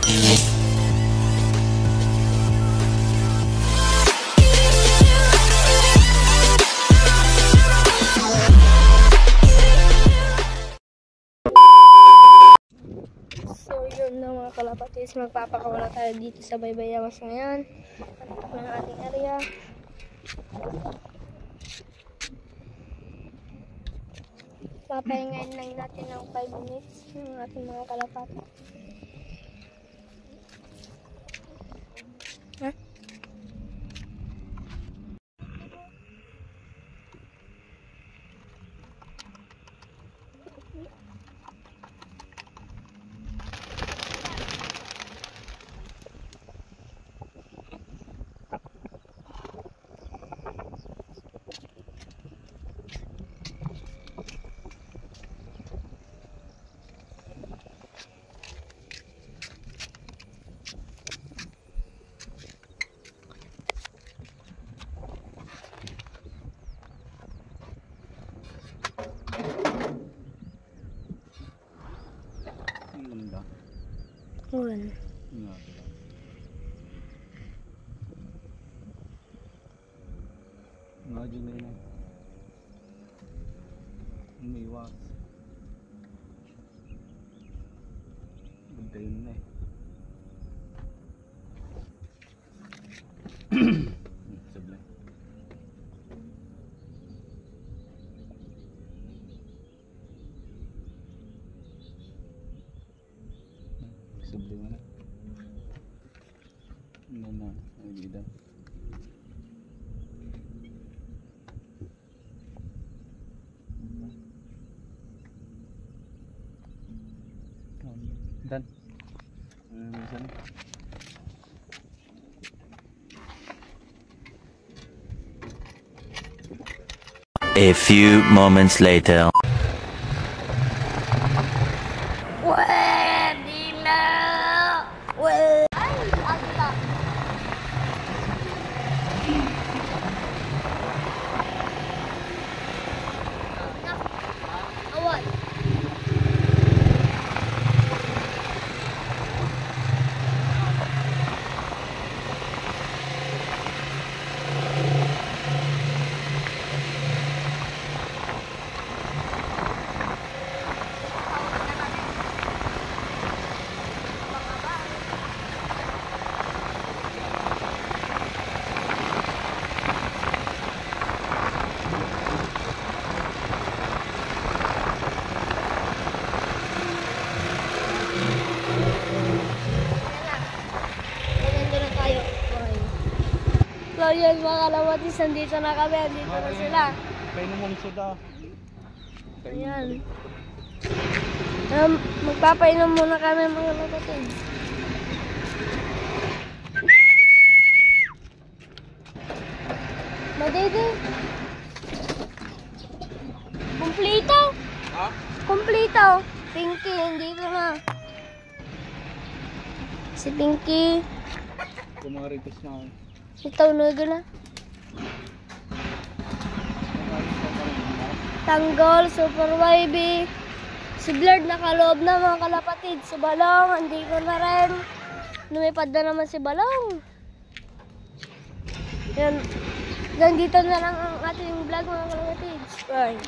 Mga kalapatis, magpapakawala tayo dito sa Baybayawas ngayon. Patok ng ating area. Papahingayin lang natin ng 5 minutes ng ating mga kalapatis. Ulan. Ngaji na yun. Umiwas. Ganda yun na eh. Sablay. Sablay mo na. Ano na, ay gida. Dan. A few moments later. So yun mga kalapatis, nandito na kami, nandito na sila. Painom mong soda. Ayan. Magpapainom muna kami mga kalapatis. Madede. Kumplito. Ha? Kumplito. Pinky, nandito na. Si Pinky. Kumaritos na. Ito na gula. Tanggol, Super YB. Si Blurred nakaloob na mga kalapatid. Si Balong, hindi ko na rin. Lumipad na naman si Balong. Yan. Dito na lang ang ating vlog mga kalapatid. Bye.